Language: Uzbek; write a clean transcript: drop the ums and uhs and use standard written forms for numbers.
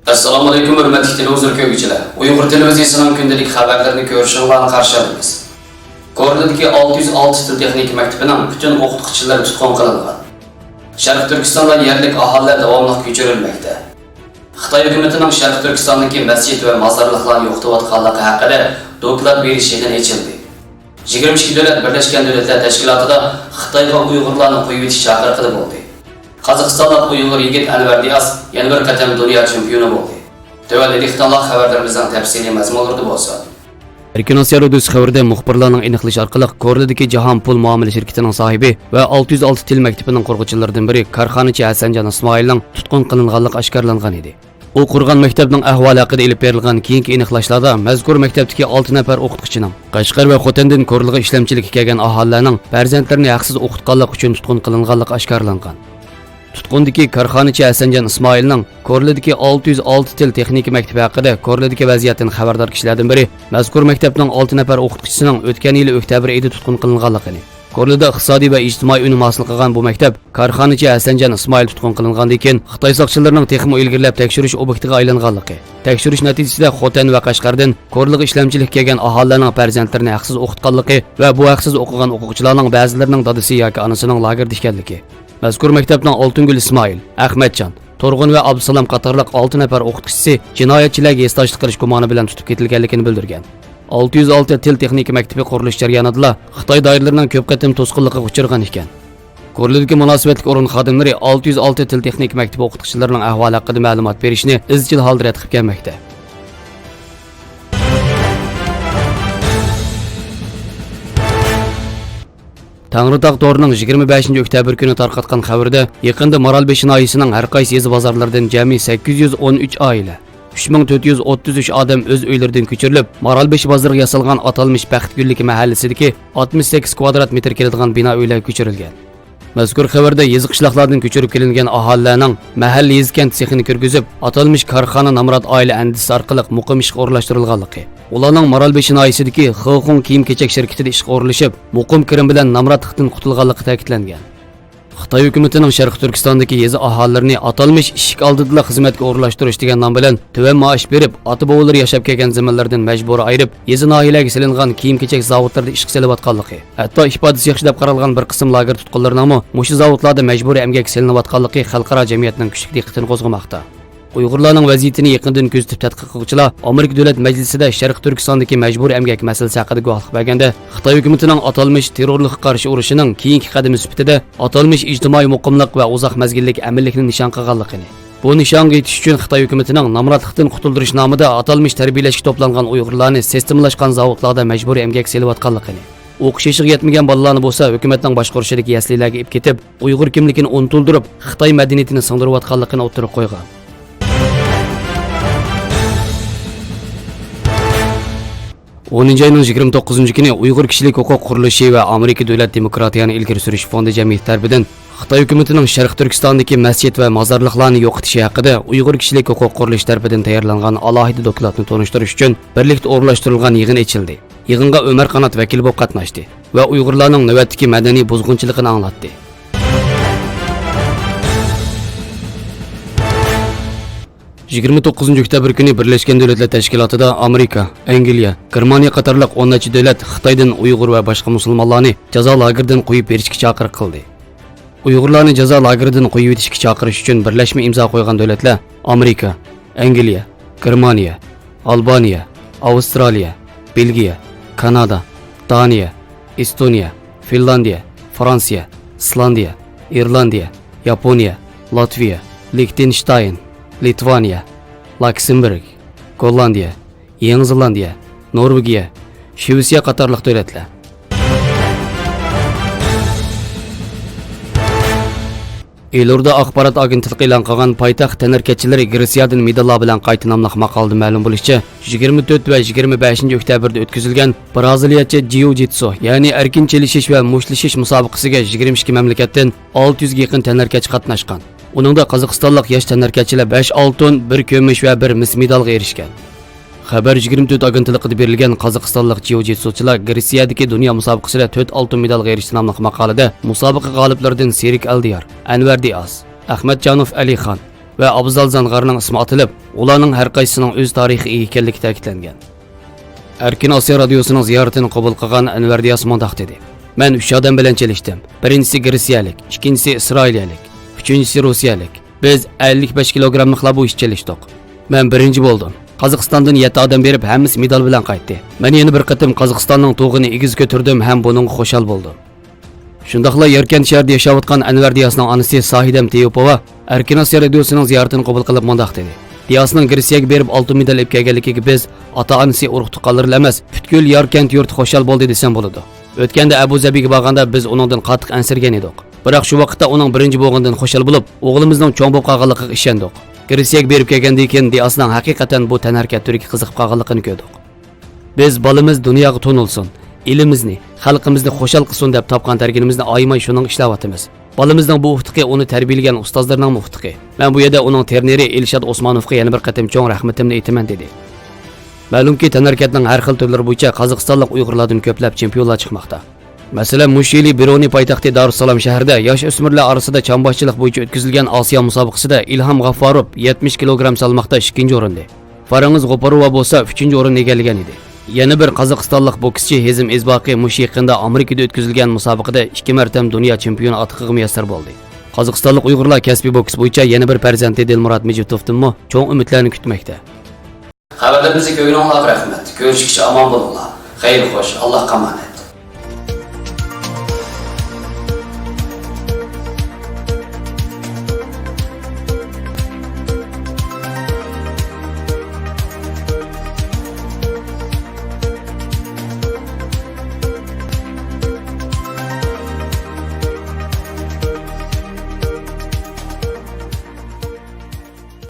Assalomu alaykum hurmatli televizor ko'ruvchilar. Uyg'ur televiziyasining kundalik xabarlarini ko'rishinglarni qarshi olamiz. Ko'rdiki 606 til texnik maktabining butun o'qituvchilari tutqun qilingan. Sharq Turkistonda yerlik aholi davomli ko'chirilmoqda. Xitoy hukumatining Sharq Turkistondagi masjid va mozorliklarni yo'qotayotganligi haqida doklad berish yig'ini ochildi. 22 davlat Birlashgan Davlatlar Tashkilotida Xitoyga Uyg'urlarni qo'yib etish chaqiriqi bo'ldi. Qozog'istonlik Uyg'ur yigit Anvar Diyas yana bir qatam dunyo chempioni bo'ldi. Tövəldikdən xəbərlərimizdən təfsili məzmunlarda bolsa. Erkin Asiya Radiosu xəbərdə müxbirlərinin eniqləşi arqılıq Korelidəki Cahan Pul Muamele şirkətinin sahibi və 606 til məktəbinin qurğucularından biri Karxanachi Hasanjan İsmailning tutqun qilinganligi oshkorlangan edi. O qurgan məktəbning ahvoli haqida elib berilgan keyingi aniqlashlarda mazkur maktabdagi 6 nafar o'qituvchining Qashqar va Xotandan Koreliga ishlamchilikka kelgan aholilarning farzandlarini haqsiz o'qitganlik uchun tutqun qilinganligi oshkorlangan. Tutqundagi Karxanachi Hasanjan İsmailning Korelidagi 606 til texnika maktabi haqida Korelidagi vaziyatdan xabardor kishilardan biri mazkur maktabning 6 nafar o'qituvchisining o'tgan yil oktyabr oyida tutqun qilinganligini. Korelida iqtisodiy va ijtimoiy unum hosil qilgan bu maktab Karxanachi Hasanjan İsmail tutqun qilingandan keyin Xitoy soqchilarining texnik ilgirlab tekshirish obyektiga aylanganligi. Tekshirish natijasida Xotan va Qashqardan Koreliga ishlamchilikka kelgan aholilarning farzandlarini haqsiz o'qitganligi va bu haqsiz o'qigan o'quvchilarning ba'zilarining dadasi yoki onasining lagerda ekanligi. Mazkur maktabning Oltingul İsmail, Ahmetcan, Turg'un va Abdusalom qatorliq 6 nafar o'qituvchisi jinoyatchilarga esdashlik qilish gumoni bilan tutib ketilganligini bildirgan. 606 til texnika maktabi qurilish jarayonida Xitoy doiralarining ko'p qatim to'sqinlikka uchragan ekan. Ko'rilgan munosabatli o'rin xodimlari 606 til texnika maktabi o'qituvchilarining ahvoli haqida ma'lumot berishni izchil holda rad qilib kelmoqda. Tangritog to'rining 25 oktyabr kuni tarqatgan xabarda yaqinda Maralbeshi noyisining har qaysi yezi bozorlaridan jami 813 oila, 3433 odam o'z uylaridan ko'chirilib, Maralbeshi bozoriga yasalgan atalmish Baxtgullik mahallasidagi 68 kvadrat metr keladigan bino uylarga ko'chirilgan. Mazkur xabarda yezi qishloqlardan ko'chirib kelingan aholilarning mahalla yezkent sexini kirgizib, atalmish korxona Namrat oila andisi orqali muqim ishga o'rlashtirilganligi. Ularning Maralbeshi noyisidagi Xixun kiyim-kechak shirkatida ishga o'rlashib, muqim kirim bilan namratlikdan qutulganligi ta'kidlangan. Xitoy hukumatining Sharq Turkistondagi yezi aholilarini atalmish ishik oldida xizmatga o'rlashtirish degan nom bilan tuvan maosh berib, ota-bobolar yashab kelgan zamonlardan majburiy ayirib, yezi noyilarga silingan kiyim-kechak zavodlarida ishga silayotganligi. Hatto ifodasi yaxshi deb qaralgan bir qism lager tutqunlarining mushu zavodlarda majburiy emgak silinayotganligi xalqaro jamiyatning kuchli diqqatini qo'zg'amoqda. Uyg'urlarning vaziyatini yaqindan kuzatib tadqiq qiluvchilar Amerika davlat majlisida Sharq Turkistondagi majburiy emgak masalasi haqida guvohlik berganda, Xitoy hukumatining atalmish terrorlikqa qarshi urushining keyingi qadami sifatida atalmish ijtimoiy muqimlik va uzoq mazgillik amallikni nishon qilganligini. Bu nishonga yetish uchun Xitoy hukumatining namratlikdan qutuldirish nomida atalmish tarbiyalashga to'plangan Uyg'urlarni sistemlashgan zavodlarda majburiy emgak silayotganligini. O'qish yoshiga yetmagan bolalarni bo'lsa, hukumatning boshqarishidagi yaslilarga olib ketib, Uyg'ur kimligini unuttirib, Xitoy madaniyatini singdirayotganligini o'tirib qo'ygan. 10 ayning 29 kuni Uyg'ur kishilik huquq qurilishi va Amerika davlat demokratiyani ilgari surish fondi jamiyati tarafidan Xitoy hukumatining Sharq Turkistondagi masjid va mozorliklarni yo'qotishi haqida Uyg'ur kishilik huquq qurilishi tarafidan tayyorlangan alohida dokladni to'nishtirish uchun birlikda o'rlashtirilgan yig'in ochildi. Yig'inga Umar Qanot vakil bo'lib qatnashdi va Uyg'urlarning navbatdagi madaniy buzg'unchiligini anglatdi. 29 oktyabr kuni Birlashgan Davlatlar Tashkilotida Amerika, Angliya, Germaniya qatorliq 10 davlat Xitoydan Uyg'ur va boshqa musulmonlarni jazo lageridan qo'yib berishga chaqiriq qildi. Uyg'urlarni jazo lageridan qo'yib etishga chaqirish uchun birlashma imzo qo'ygan davlatlar Amerika, Angliya, Germaniya, Albaniya, Avstraliya, Belgiya, Kanada, Daniya, Estoniya, Finlandiya, Fransiya, Islandiya, Irlandiya, Yaponiya, Latviya, Liechtenstein, Litvaniya, Luksemburg, Gollandiya, Yangi Zelandiya, Norvegiya, Shvetsiya qatorliq davlatlar. Elorda axborot agentligi e'lon qilgan poytaxt tanarkachilari Gresiyadan medallar bilan qayta nomliq maqolada ma'lum bo'lishicha, 24 va 25 oktyabrda o'tkazilgan Braziliyacha jiu-jitsu, ya'ni erkin chelishish va mushlishish musobaqasiga 22 mamlakatdan 600 ga yaqin tanarkachi qatnashgan. Uningda Qozog'istonlik yosh tanarkachilar 5 oltin, 1 kumush va 1 mis medalga erishgan. Xabar 24 agentligida berilgan Qozog'istonlik jiu-jitsuchilar Gretsiyadagi dunyo musobaqasida 4 oltin medalga erishdi nomli maqolada musobaqa g'oliblaridan Serik Aldiyar, Anvar Diyas, Ahmadjanov Alixon, va Abzal Zangarning ismi atilib, ularning har qaysisining o'z tarixiy ekanligi ta'kidlangan. Erkin Osiyo radiosining ziyoratini qabul qilgan Anvar Diyas mundaq dedi. Men 3 odam bilan chelishdim. Birinchisi Gretsiyalik, ikkinchisi Isroiliyalik, uchinchisi Rossiyalik. Biz 55 kilogrammliqlar bu ish chelishdik. Men birinchi bo'ldim. Qozog'istondan 7 odam berib, hammasi medal bilan qaytdi. Men yana bir qatim Qozog'istonning to'g'ini egiz ko'tardim, ham buning xushal bo'ldim. Shundaqla Yarkent shahrida yashayotgan Anvar Diyasning onasi Sahidam Teyopova Erkin Osiyo radiosining ziyoratini qabul qilib mundaq dedi. Diyasning Gretsiyaga berib oltin medal olib kelganligiga biz ota-onasi urug' tuqqanlar emas, butkul Yarkent yurt xushal bo'ldi desam bo'ladi. O'tganda Abu Zabiga borganda biz uningdan qattiq ansirgan edik. Biroq shu vaqtda uning birinchi bo'lgandan xushal bo'lib, o'g'limizning cho'ng bo'lib qolganligiga ishondik. Gretsiyaga berib kelgandan keyin Diyasning haqiqatan bu tanarkat turiga qiziqib qolganligini ko'rdik. Biz bolamiz dunyoga to'nilsin, elimizni, xalqimizni xushal qilsin deb topgan targinimizni oymay shuning ishlayapmiz. Bolamizning bu uftiqi uni tarbiyalagan ustozlarning uftiqi. Men bu yerda uning terneri Elshad Osmonovga yana bir qatim cho'ng rahmatimni aytaman dedi. Ma'lumki, tanarkatning har xil turlari bo'yicha qozog'istonlik uyg'urlardan ko'plab chempionlar chiqmoqda. Masalan, Mushili Bironi poytaxti Darussalom shahrida yosh o'smirlar orasida chamboshchilik bo'yicha o'tkazilgan Osiyo musobaqasida Ilhom G'afforov 70 kg salmoqda 2-chi o'rinda. Farangiz G'oparova bo'lsa 3-chi o'rinni egallagan edi. Yana bir qozog'istonlik bokschi Hezim Ezbaqi mush yaqinda Amerikada o'tkazilgan musobaqada 2 marta dunyo chempioni atiqiga muyassar bo'ldi. Qozog'istonlik uyg'urlar kasbiy boks bo'yicha yana bir farzandi Dilmurod Mejitovdinmi cho'ng umidlarni kutmoqda. Xabarlarimizni ko'rganingizga rahmat. Ko'rishguncha omon bo'linglar. Xayr xo'sh, Alloh qamani.